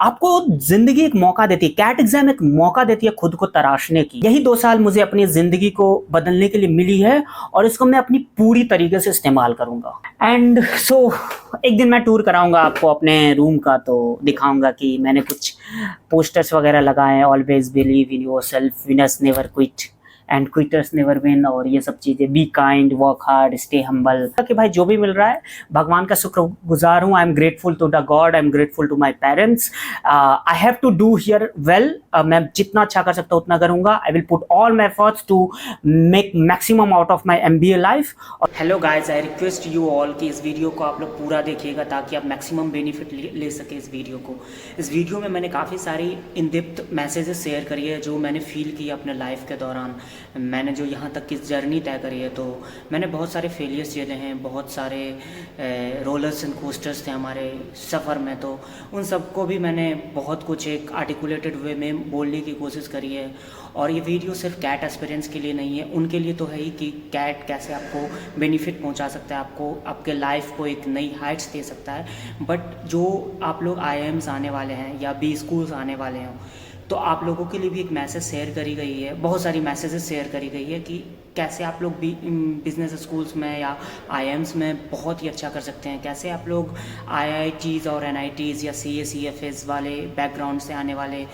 आपको जिंदगी एक मौका देती है, कैट एग्जाम एक मौका देती है खुद को तराशने की। यही 2 साल मुझे अपनी जिंदगी को बदलने के लिए मिली है और इसको मैं अपनी पूरी तरीके से इस्तेमाल करूंगा। एंड सो एक दिन मैं टूर कराऊंगा आपको अपने रूम का, तो दिखाऊंगा कि मैंने कुछ पोस्टर्स वगैरह लगाए हैं, always believe in your self, winners never quit and quitters never win, और ये सब चीज़ें, be kind, work hard, stay humble. कि भाई जो भी मिल रहा है भगवान का शुक्रगुजार हूँ। I am grateful to the God, I am grateful to my parents. I have to do here well. मैं जितना अच्छा कर सकता हूँ उतना करूँगा। I will put all my efforts to make maximum out of my MBA life. और hello guys, I request you all कि इस वीडियो को आप लोग पूरा देखिएगा ताकि आप मैक्सिमम बेनिफिट ले सके इस वीडियो को। इस वीडियो में मैंने काफ़ी सारी इन डेप्थ मैसेजेस शेयर करी है जो मैंने फील की अपने लाइफ के दौरान। मैंने जो यहाँ तक की जर्नी तय करी है, तो मैंने बहुत सारे फेलियर्स झेले हैं, बहुत सारे रोलर्स एंड कोस्टर्स थे हमारे सफ़र में, तो उन सबको भी मैंने बहुत कुछ एक आर्टिकुलेटेड वे में बोलने की कोशिश करी है। और ये वीडियो सिर्फ कैट एस्पिरेंट्स के लिए नहीं है, उनके लिए तो है ही कि कैट कैसे आपको बेनिफिट पहुंचा सकता है, आपको आपके लाइफ को एक नई हाइट्स दे सकता है। बट जो आप लोग IIMs आने वाले हैं या B स्कूल्स आने वाले हों, तो आप लोगों के लिए भी एक मैसेज शेयर करी गई है, बहुत सारी मैसेजेस शेयर करी गई है कि कैसे आप लोग भी बिजनेस स्कूल्स में या IIMs में बहुत ही अच्छा कर सकते हैं, कैसे आप लोग IITs और NITs या CA CFAs वाले बैकग्राउंड से आने वाले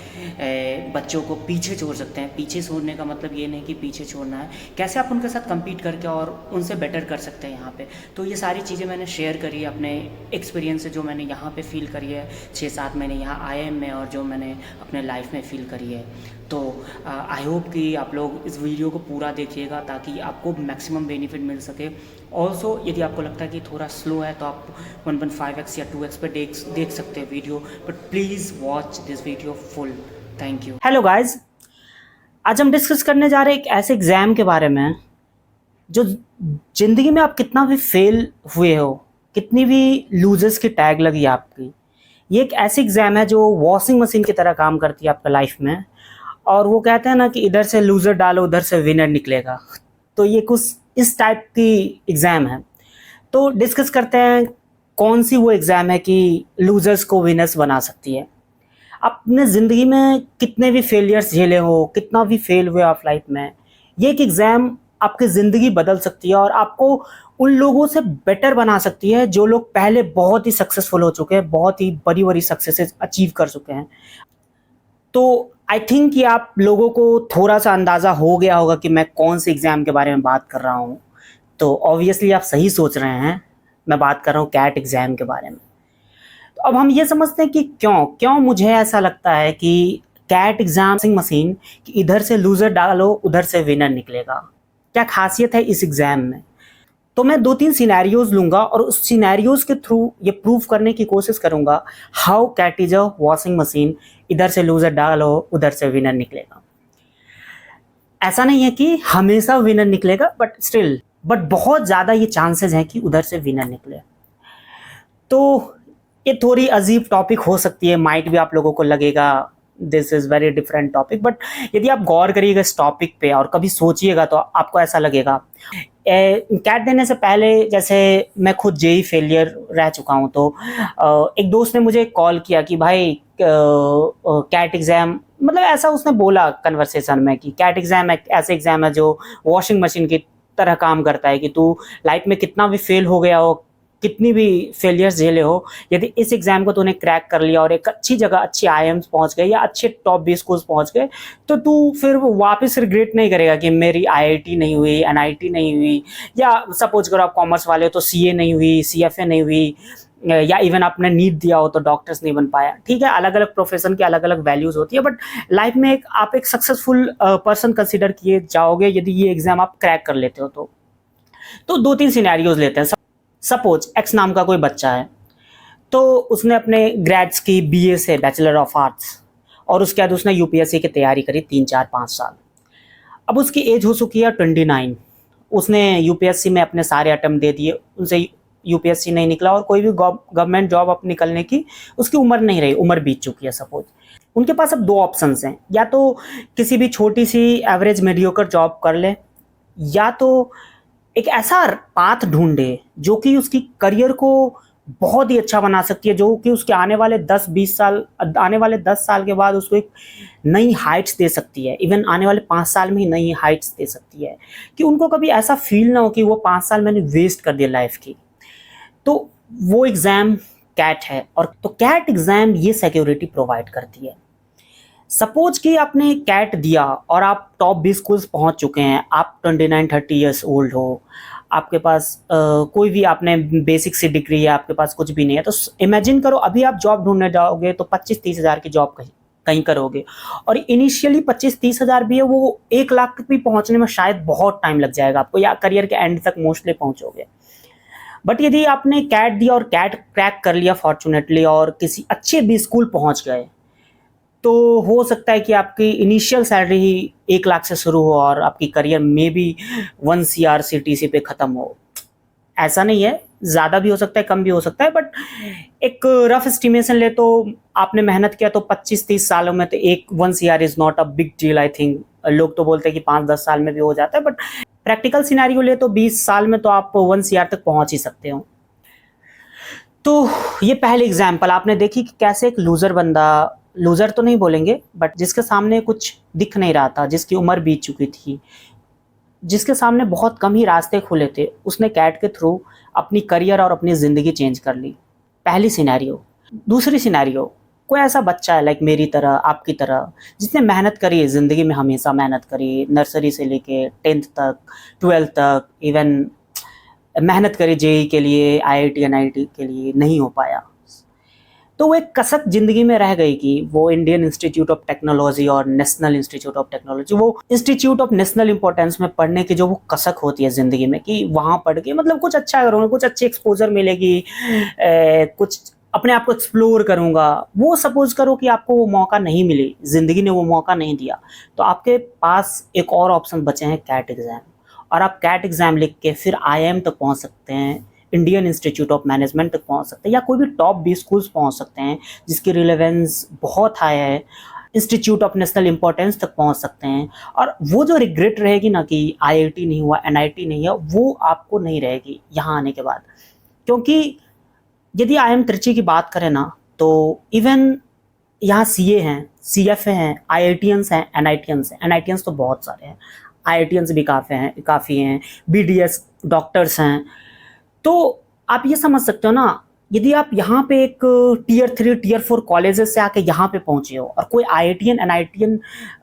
बच्चों को पीछे छोड़ सकते हैं। पीछे छोड़ने का मतलब ये नहीं कि पीछे छोड़ना है, कैसे आप उनके साथ कम्पीट करके और उनसे बेटर कर सकते हैं यहाँ पे। तो ये सारी चीज़ें मैंने शेयर करी है अपने एक्सपीरियंस से, जो मैंने यहाँ पे फील करी है 6-7 महीने यहाँ IIM में, और जो मैंने अपने लाइफ में फील करी है। तो आई होप कि आप लोग इस वीडियो को पूरा देखिएगा ताकि आपको मैक्सिमम बेनिफिट मिल सके। ऑल्सो यदि आपको लगता है कि थोड़ा स्लो है तो आप 1.5x या 2x पे देख सकते हैं video, but please watch this video full. Thank you. Hello guys, आज हम डिस्कस करने जा रहे हैं एक ऐसे एग्ज़ाम के बारे में जो ज़िंदगी में आप कितना भी फेल हुए हो, कितनी भी लूजर्स की टैग लगी आपकी, ये एक ऐसी एग्ज़ाम है जो वॉशिंग मशीन की तरह काम करती है आपका लाइफ में। और वो कहते हैं ना कि इधर से लूज़र डालो उधर से विनर निकलेगा, तो ये कुछ इस टाइप की एग्ज़ाम है। तो डिस्कस करते हैं कौन सी वो एग्ज़ाम है कि लूज़र्स को विनर्स बना सकती है। अपने ज़िंदगी में कितने भी फेलियर्स झेले हो, कितना भी फेल हुए आप लाइफ में, ये एक एग्ज़ाम आपकी ज़िंदगी बदल सकती है और आपको उन लोगों से बेटर बना सकती है जो लोग पहले बहुत ही सक्सेसफुल हो चुके हैं, बहुत ही बड़ी बड़ी सक्सेसेस अचीव कर चुके हैं। तो आई थिंक कि आप लोगों को थोड़ा सा अंदाज़ा हो गया होगा कि मैं कौन से एग्ज़ाम के बारे में बात कर रहा हूँ। तो ऑब्वियसली आप सही सोच रहे हैं, मैं बात कर रहा हूँ कैट एग्ज़ाम के बारे में। तो अब हम ये समझते हैं कि क्यों मुझे ऐसा लगता है कि कैट एग्ज़ाम मशीन कि इधर से लूज़र डालो उधर से विनर निकलेगा। क्या खासियत है इस एग्ज़ाम में? तो मैं 2-3 सिनेरियोज लूँगा और उस सिनेरियोज के थ्रू ये प्रूव करने की कोशिश करूँगा how cat is a washing machine, इधर से लूज़र डालो उधर से विनर निकलेगा। ऐसा नहीं है कि हमेशा विनर निकलेगा, बट बहुत ज़्यादा ये चांसेस हैं कि उधर से विनर निकले। तो ये थोड़ी अजीब टॉपिक हो सकती है, माइट भी आप लोगों को लगेगा this is very different topic, but यदि आप गौर करिएगा इस टॉपिक पे और कभी सोचिएगा तो आपको ऐसा लगेगा। कैट देने से पहले जैसे मैं खुद जेई फेलियर रह चुका हूँ, तो एक दोस्त ने मुझे कॉल किया कि भाई कैट एग्ज़ाम, मतलब ऐसा उसने बोला कन्वर्सेशन में कि कैट एग्ज़ाम एक ऐसे एग्ज़ाम है जो वॉशिंग मशीन की तरह काम करता है कि तू लाइफ में कितना भी फेल हो गया हो, कितनी भी फेलियर्स झेले हो, यदि इस एग्ज़ाम को तूने क्रैक कर लिया और एक अच्छी जगह, अच्छी IIMs पहुंच गए या अच्छे टॉप B स्कूल्स पहुंच गए, तो तू फिर वापस रिग्रेट नहीं करेगा कि मेरी IIT नहीं हुई, NIT नहीं हुई, या सपोज करो आप कॉमर्स वाले हो तो CA नहीं हुई, CFA नहीं हुई, या इवन आपने नीट दिया हो तो डॉक्टर्स नहीं बन पाया। ठीक है, अलग अलग प्रोफेशन की अलग अलग वैल्यूज़ होती है, बट लाइफ में आप एक सक्सेसफुल पर्सन कंसिडर किए जाओगे यदि ये एग्ज़ाम आप क्रैक कर लेते हो। तो 2-3 सिनेरियोज लेते हैं। सपोज एक्स नाम का कोई बच्चा है, तो उसने अपने ग्रेड्स की BA से बैचलर ऑफ आर्ट्स, और उसके बाद उसने UPSC की तैयारी करी 3-4-5 साल। अब उसकी एज हो चुकी है 29। उसने UPSC में अपने सारे अटेम्प्ट दे दिए, उनसे UPSC नहीं निकला और कोई भी गवर्नमेंट जॉब अब निकलने की उसकी उम्र नहीं रही, उम्र बीत चुकी है। सपोज उनके पास अब 2 ऑप्शंस हैं, या तो किसी भी छोटी सी एवरेज मीडियोकर जॉब कर ले, या तो एक ऐसा पाथ ढूंढे जो कि उसकी करियर को बहुत ही अच्छा बना सकती है, जो कि उसके आने वाले 10 साल के बाद उसको एक नई हाइट्स दे सकती है। इवन आने वाले 5 साल में ही नई हाइट्स दे सकती है, कि उनको कभी ऐसा फील ना हो कि वो 5 साल मैंने वेस्ट कर दिया लाइफ की। तो वो एग्ज़ाम कैट है, और तो कैट एग्ज़ाम ये सिक्योरिटी प्रोवाइड करती है। सपोज कि आपने कैट दिया और आप टॉप 20 स्कूल्स पहुंच चुके हैं, आप 29-30 ईयर्स ओल्ड हो, आपके पास कोई भी आपने बेसिक सी डिग्री है, आपके पास कुछ भी नहीं है, तो इमेजिन करो अभी आप जॉब ढूंढने जाओगे तो 25-30 हज़ार की जॉब कहीं कहीं करोगे, और इनिशियली 25-30 हज़ार भी है, वो 1 लाख तक भी पहुंचने में शायद बहुत टाइम लग जाएगा आपको, या करियर के एंड तक मोस्टली पहुंचोगे। बट यदि आपने कैट दिया और कैट क्रैक कर लिया फॉर्चुनेटली, और किसी अच्छे भी स्कूल पहुंच गए, तो हो सकता है कि आपकी इनिशियल सैलरी ही 1 लाख से शुरू हो और आपकी करियर में भी 1 CR CTC पे ख़त्म हो। ऐसा नहीं है, ज़्यादा भी हो सकता है, कम भी हो सकता है, बट एक रफ एस्टिमेशन ले तो आपने मेहनत किया तो 25-30 सालों में तो एक 1 CR is not a big deal I think. लोग तो बोलते हैं कि 5-10 साल में भी हो जाता है, बट प्रैक्टिकल सिनेरियो ले तो 20 साल में तो आप 1 CR तक पहुंच ही सकते हो। तो ये पहले एग्जाम्पल आपने देखी कि कैसे एक लूज़र बंदा, लूज़र तो नहीं बोलेंगे बट जिसके सामने कुछ दिख नहीं रहा था, जिसकी उम्र बीत चुकी थी, जिसके सामने बहुत कम ही रास्ते खुले थे, उसने कैट के थ्रू अपनी करियर और अपनी ज़िंदगी चेंज कर ली। पहली सिनेरियो। दूसरी सिनेरियो, कोई ऐसा बच्चा है लाइक मेरी तरह, आपकी तरह, जिसने मेहनत करी है ज़िंदगी में, हमेशा मेहनत करी, नर्सरी से लेके 10th तक, 12th तक, इवन मेहनत करी जेईई के लिए, आईआईटी एनआईटी के लिए, नहीं हो पाया। तो वो एक कसक ज़िंदगी में रह गई कि वो इंडियन इंस्टीट्यूट ऑफ टेक्नोलॉजी और नेशनल इंस्टीट्यूट ऑफ टेक्नोलॉजी, वो इंस्टीट्यूट ऑफ नेशनल इंपॉर्टेंस में पढ़ने की जो वो कसक होती है ज़िंदगी में, कि वहाँ पढ़ के मतलब कुछ अच्छा करूँगा, कुछ अच्छी एक्सपोजर मिलेगी, कुछ अपने आप को एक्सप्लोर करूँगा। वो सपोज करो कि आपको वो मौका नहीं मिली, ज़िंदगी ने वो मौका नहीं दिया, तो आपके पास एक और ऑप्शन बचे हैं, कैट एग्ज़ाम। और आप कैट एग्ज़ाम लिख के फिर आईआईएम तक पहुँच सकते हैं, इंडियन इंस्टीट्यूट ऑफ मैनेजमेंट तक पहुंच सकते हैं, या कोई भी टॉप 20 स्कूल्स पहुंच सकते हैं जिसकी रिलेवेंस बहुत हाई है, इंस्टीट्यूट ऑफ नेशनल इंपॉर्टेंस तक पहुंच सकते हैं। और वो जो रिग्रेट रहेगी ना कि आईआईटी नहीं हुआ, एनआईटी नहीं हुआ, वो आपको नहीं रहेगी यहाँ आने के बाद। क्योंकि यदि आईएम त्रिची की बात करें ना, तो इवन यहाँ सीए हैं, सीएफए हैं, आईआईटियंस हैं, एनआईटियंस हैं। एनआईटियंस तो बहुत सारे हैं, आईआईटियंस भी काफ़ी हैं, बीडीएस डॉक्टर्स हैं। तो आप ये समझ सकते हो ना, यदि आप यहाँ पे एक टियर 3 टियर 4 कॉलेजेस से आके यहाँ पे पहुँचे हो, और कोई आईआईटीएन एनआईटीएन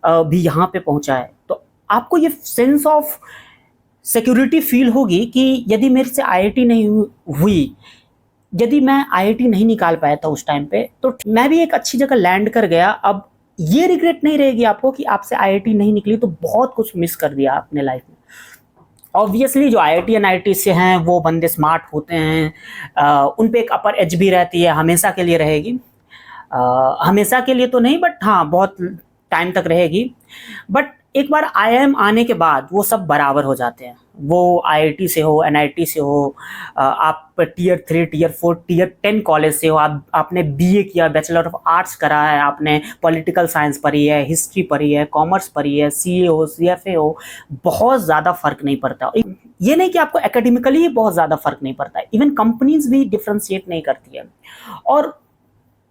भी यहाँ पे पहुँचा है, तो आपको ये सेंस ऑफ सिक्योरिटी फील होगी कि यदि मेरे से आईआईटी नहीं हुई, यदि मैं आईआईटी नहीं निकाल पाया था उस टाइम पे, तो मैं भी एक अच्छी जगह लैंड कर गया। अब ये रिग्रेट नहीं रहेगी आपको कि आपसे आईआईटी नहीं निकली, तो बहुत कुछ मिस कर दिया अपने लाइफ में। ऑब्वियसली जो आईआईटी एनआईटी से हैं वो बंदे स्मार्ट होते हैं, उन पे एक अपर एज भी रहती है, हमेशा के लिए रहेगी। हमेशा के लिए तो नहीं, बट हाँ बहुत टाइम तक रहेगी। बट एक बार आईआईएम आने के बाद वो सब बराबर हो जाते हैं। वो आईआईटी से हो, एनआईटी से हो, आप टियर 3 टियर 4 टियर 10 कॉलेज से हो, आपने बीए किया, बैचलर ऑफ आर्ट्स करा है, आपने पॉलिटिकल साइंस पढ़ी है, हिस्ट्री पढ़ी है, कॉमर्स पढ़ी है, सीए हो, सीएफए हो, बहुत ज़्यादा फ़र्क नहीं पड़ता। ये नहीं कि आपको एकेडमिकली ही बहुत ज़्यादा फ़र्क नहीं पड़ता है, इवन कंपनीज भी डिफ्रेंशिएट नहीं करती है। और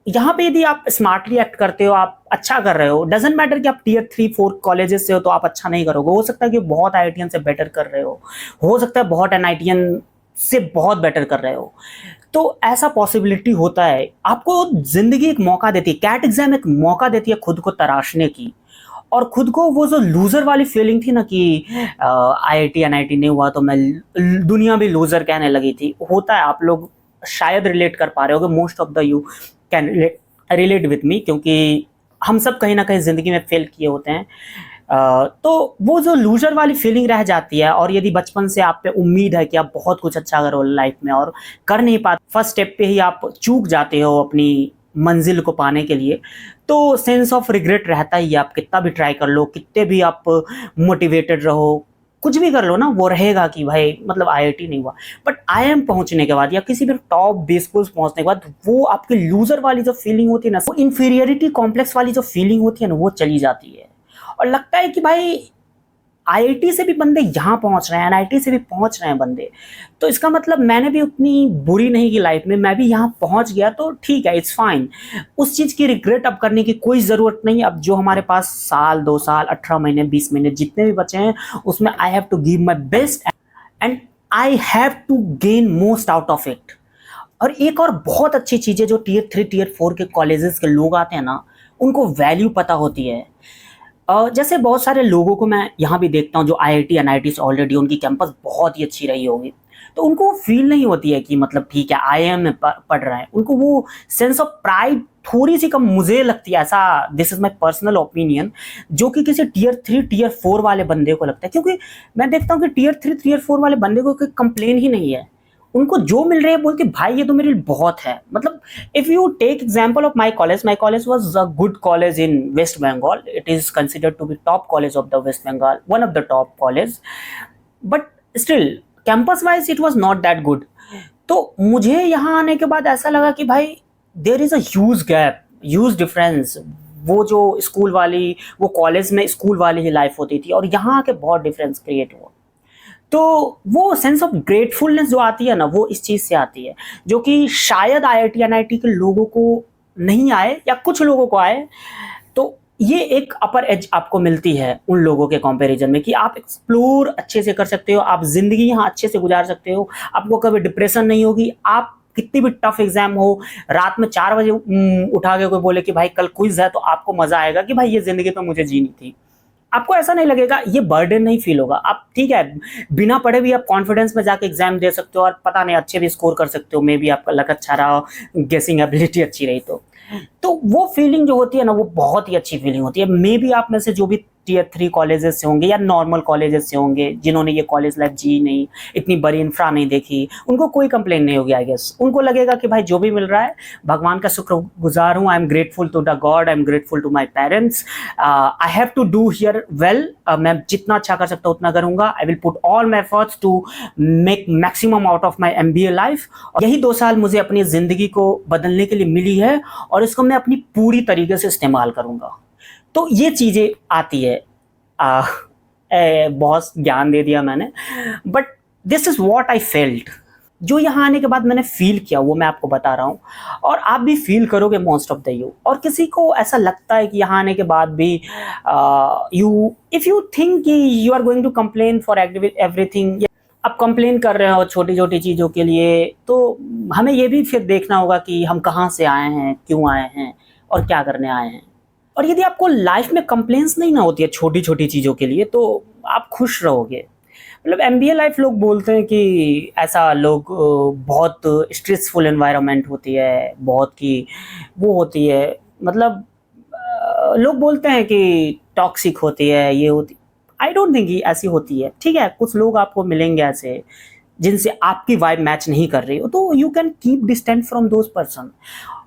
यहाँ पे यदि आप स्मार्टली एक्ट करते हो, आप अच्छा कर रहे हो, डजेंट मैटर कि आप टियर 3-4 कॉलेजेस से हो तो आप अच्छा नहीं करोगे। हो सकता है कि बहुत आईआईटीएन से बेटर कर रहे हो सकता है बहुत एनआईटीएन से बहुत बेटर कर रहे हो। तो ऐसा पॉसिबिलिटी होता है। आपको जिंदगी एक मौका देती है, कैट एग्जाम एक मौका देती है खुद को तराशने की, और खुद को वो जो लूजर वाली फीलिंग थी ना कि आईआईटी एनआईटी नहीं हुआ तो मैं दुनिया भी लूजर कहने लगी थी, होता है। आप लोग शायद रिलेट कर पा रहे होगे, most of the you can relate with me, क्योंकि हम सब कहीं ना कहीं ज़िंदगी में फेल किए होते हैं। तो वो जो लूजर वाली फीलिंग रह जाती है, और यदि बचपन से आप पे उम्मीद है कि आप बहुत कुछ अच्छा करो लाइफ में और कर नहीं पाते, फर्स्ट स्टेप पे ही आप चूक जाते हो अपनी मंजिल को पाने के लिए, तो सेंस ऑफ रिग्रेट रहता ही है। आप कितना भी ट्राई कर लो, कितने भी आप मोटिवेटेड रहो, कुछ भी कर लो ना, वो रहेगा कि भाई मतलब आईआईटी नहीं हुआ। बट आईआईएम पहुंचने के बाद या किसी भी टॉप बेस स्कूल्स पहुंचने के बाद वो आपकी लूजर वाली जो फीलिंग होती है ना, वो इन्फीरियरिटी कॉम्प्लेक्स वाली जो फीलिंग होती है ना, वो चली जाती है। और लगता है कि भाई आईआईटी से भी बंदे यहाँ पहुंच रहे हैं, एनआईटी से भी पहुंच रहे हैं बंदे, तो इसका मतलब मैंने भी उतनी बुरी नहीं की लाइफ में, मैं भी यहाँ पहुंच गया तो ठीक है, इट्स फाइन। उस चीज़ की रिग्रेट अब करने की कोई ज़रूरत नहीं। अब जो हमारे पास साल, 2 साल, 18 महीने, 20 महीने जितने भी बचे हैं, उसमें I have to give my best and I have to gain most out of it. और एक और बहुत अच्छी चीज़ है, जो टीयर 3 टीयर 4 के कॉलेजेस के लोग आते हैं ना, उनको वैल्यू पता होती है। जैसे बहुत सारे लोगों को मैं यहाँ भी देखता हूँ जो आईआईटी एनआईटी से ऑलरेडी उनकी कैंपस बहुत ही अच्छी रही होगी, तो उनको फील नहीं होती है कि मतलब ठीक है आईआईएम में पढ़ रहे हैं, उनको वो सेंस ऑफ प्राइड थोड़ी सी कम मुझे लगती है, ऐसा this is my personal opinion, जो कि किसी टीयर 3 टीयर 4 वाले बंदे को लगता है। क्योंकि मैं देखता हूँ कि टीयर 3 टीयर 4 वाले बंदे को कोई कंप्लेन ही नहीं है, उनको जो मिल रहे हैं बोलते भाई ये तो मेरे लिए बहुत है। मतलब if you take example of my college was a good college in West Bengal, it is considered to be top college of the West Bengal, one of the top college, but still campus wise it was not that good. तो मुझे यहाँ आने के बाद ऐसा लगा कि भाई there is a huge gap, huge difference. वो जो स्कूल वाली, वो कॉलेज में स्कूल वाली ही लाइफ होती थी और यहाँ आके बहुत डिफरेंस क्रिएट हुआ। तो वो सेंस ऑफ ग्रेटफुलनेस जो आती है ना, वो इस चीज़ से आती है, जो कि शायद आईआईटी एनआईटी के लोगों को नहीं आए या कुछ लोगों को आए। तो ये एक अपर एज आपको मिलती है उन लोगों के कंपैरिजन में कि आप एक्सप्लोर अच्छे से कर सकते हो, आप जिंदगी यहाँ अच्छे से गुजार सकते हो, आपको कभी डिप्रेशन नहीं होगी। आप कितनी भी टफ एग्जाम हो, रात में 4 बजे उठा के कोई बोले कि भाई कल क्विज है, तो आपको मजा आएगा कि भाई ये जिंदगी तो मुझे जीनी थी। आपको ऐसा नहीं लगेगा, ये बर्डन नहीं फील होगा। आप ठीक है बिना पढ़े भी आप कॉन्फिडेंस में जाके एग्जाम दे सकते हो और पता नहीं अच्छे भी स्कोर कर सकते हो, मे बी आपका लक अच्छा रहा, गेसिंग एबिलिटी अच्छी रही तो वो फीलिंग जो होती है ना, वो बहुत ही अच्छी फीलिंग होती है। मे बी आप में से जो भी टीयर 3 कॉलेजेस से होंगे या नॉर्मल कॉलेजेस से होंगे, जिन्होंने ये कॉलेज लाइफ जी नहीं, इतनी बड़ी इंफ्रा नहीं देखी, उनको कोई कंप्लेन नहीं होगी आई गेस। उनको लगेगा कि भाई जो भी मिल रहा है भगवान का शुक्रगुजार हूँ, I am grateful to the God, I am grateful to my parents, I have to do here well. मैं जितना अच्छा कर सकता हूँ उतना करूँगा, I will put all my efforts to make maximum out of my MBA life. यही 2 साल मुझे अपनी ज़िंदगी को बदलने के लिए मिली है और इसको मैं अपनी पूरी तरीके से इस्तेमाल करूँगा। तो ये चीज़ें आती है। बहुत ज्ञान दे दिया मैंने, but this is what I felt. जो यहाँ आने के बाद मैंने फील किया वो मैं आपको बता रहा हूँ, और आप भी फील करोगे मोस्ट ऑफ द यू। और किसी को ऐसा लगता है कि यहाँ आने के बाद भी इफ़ यू थिंक कि you are going to complain for everything, आप कंप्लेन कर रहे हो छोटी छोटी चीज़ों के लिए, तो हमें ये भी फिर देखना होगा कि हम कहाँ से आए हैं, क्यों आए हैं और क्या करने आए हैं। और यदि आपको लाइफ में कंप्लेंट्स नहीं ना होती है छोटी छोटी चीज़ों के लिए, तो आप खुश रहोगे। मतलब MBA लाइफ लोग बोलते हैं कि ऐसा लोग बहुत स्ट्रेसफुल एनवायरनमेंट होती है, बहुत की वो होती है, मतलब लोग बोलते हैं कि टॉक्सिक होती है, ये होती। आई डोंट थिंक ऐसी होती है। ठीक है, कुछ लोग आपको मिलेंगे ऐसे जिनसे आपकी वाइब मैच नहीं कर रही हो, तो you can keep distance from those person.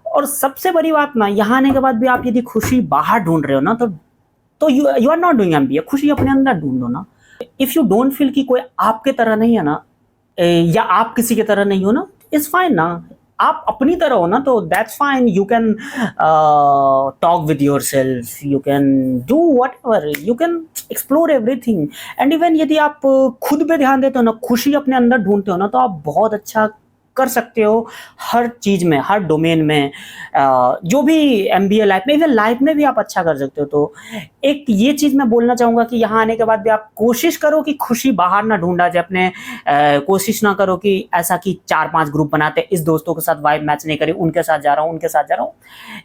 और सबसे बड़ी बात ना, यहाँ आने के बाद भी आप यदि खुशी बाहर ढूंढ रहे हो ना, तो you are not doing MBA। खुशी अपने अंदर ढूंढो ना। इफ यू डोंट फील कि कोई आपके तरह नहीं है ना, या आप किसी के तरह नहीं हो ना, इट्स फाइन ना। आप अपनी तरह हो ना, तो that's fine. You can talk with your self, you can do what ever, you can explore everything. And even यदि आप खुद पे ध्यान देते हो ना, खुशी अपने अंदर ढूंढते हो ना, तो आप बहुत अच्छा कर सकते हो हर चीज़ में, हर डोमेन में। जो भी MBA लाइफ में, इवन लाइफ में भी आप अच्छा कर सकते हो। तो एक ये चीज़ मैं बोलना चाहूँगा कि यहाँ आने के बाद भी आप कोशिश करो कि खुशी बाहर ना ढूंढा जाए अपने। कोशिश ना करो कि ऐसा कि 4-5 ग्रुप बनाते, इस दोस्तों के साथ वाइब मैच नहीं करी, उनके साथ जा रहा हूँ, उनके साथ जा रहा हूँ।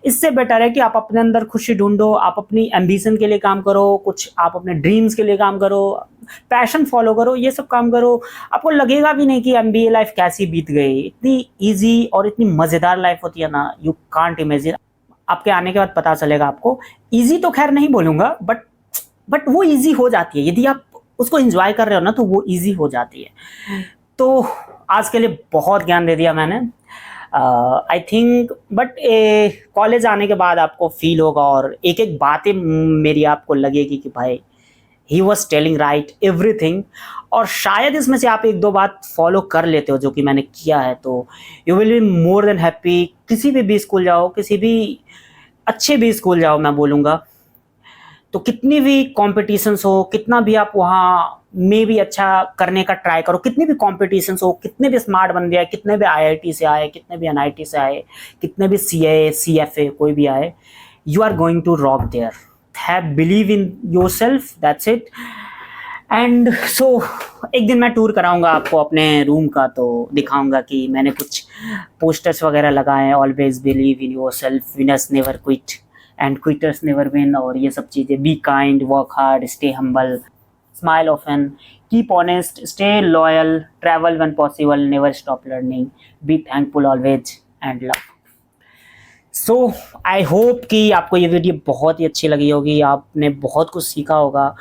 इससे बेटर है कि आप अपने अंदर खुशी ढूंढो, आप अपनी एम्बिशन के लिए काम करो, कुछ आप अपने ड्रीम्स के लिए काम करो, पैशन फॉलो करो, ये सब काम करो। आपको लगेगा भी नहीं कि MBA लाइफ कैसी बीत गई। इतनी इजी और इतनी मज़ेदार लाइफ होती है ना, यू कांट इमेजिन। आपके आने के बाद पता चलेगा आपको। इजी तो खैर नहीं बोलूँगा, बट वो इजी हो जाती है यदि आप उसको एंजॉय कर रहे हो ना, तो वो इजी हो जाती है। तो आज के लिए बहुत ज्ञान दे दिया मैंने, आई थिंक। बट कॉलेज आने के बाद आपको फील होगा और एक एक बातें मेरी आपको लगेगी कि भाई he was telling right everything. और शायद इसमें से आप 1-2 बात फॉलो कर लेते हो जो कि मैंने किया है, तो you will be more than happy. किसी भी स्कूल जाओ, किसी भी अच्छे भी स्कूल जाओ, मैं बोलूँगा तो कितनी भी कॉम्पिटिशन्स हो, कितना भी आप वहाँ में भी अच्छा करने का ट्राई करो, कितनी भी कॉम्पिटिशन्स हो, कितने भी स्मार्ट बंदे आए, कितने भी IIT से आए, कितने भी NIT से आए, कितने भी CA CFA कोई भी आए, you are going to rock there. Have believe in yourself, that's it. And so एक दिन मैं टूर कराऊंगा आपको अपने रूम का, तो दिखाऊंगा कि मैंने कुछ पोस्टर्स वगैरह लगाए हैं, always believe in your self, winners never quit and quitters never win, और ये सब चीज़ें, be kind, work hard, stay humble, smile often, keep honest, stay loyal, travel when possible, never stop learning, be thankful always and love। So I hope कि आपको ये video बहुत ही अच्छी लगी होगी, आपने बहुत कुछ सीखा होगा।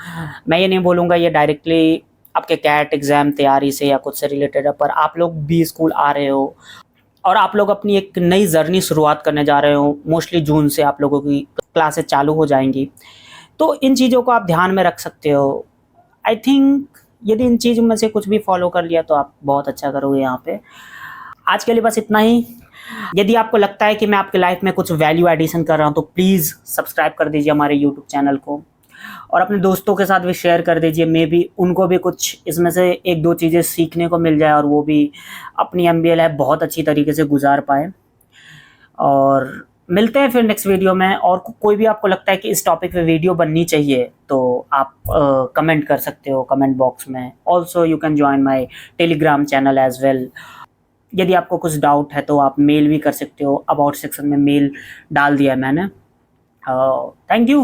मैं ये नहीं बोलूँगा ये डायरेक्टली आपके कैट एग्ज़ाम तैयारी से या कुछ से रिलेटेड है, पर आप लोग भी स्कूल आ रहे हो और आप लोग अपनी एक नई जर्नी शुरुआत करने जा रहे हो। मोस्टली जून से आप लोगों की क्लासेस चालू हो जाएंगी, तो इन चीज़ों को आप ध्यान में रख सकते हो। आई थिंक यदि इन चीज़ों में से कुछ भी फॉलो कर लिया तो आप बहुत अच्छा करोगे यहाँ पे। आज के लिए बस इतना ही। यदि आपको लगता है कि मैं आपके लाइफ में कुछ वैल्यू एडिशन कर रहा हूँ तो प्लीज़ सब्सक्राइब कर दीजिए हमारे यूट्यूब चैनल को, और अपने दोस्तों के साथ भी शेयर कर दीजिए। मे बी उनको भी कुछ इसमें से एक दो चीज़ें सीखने को मिल जाए और वो भी अपनी MBA लाइफ बहुत अच्छी तरीके से गुजार पाए। और मिलते हैं फिर नेक्स्ट वीडियो में। और कोई भी आपको लगता है कि इस टॉपिक पे वीडियो बननी चाहिए तो आप कमेंट कर सकते हो कमेंट बॉक्स में। Also you can join my Telegram channel as well. यदि आपको कुछ डाउट है तो आप मेल भी कर सकते हो, अबाउट सेक्शन में मेल डाल दिया है मैंने। Thank you.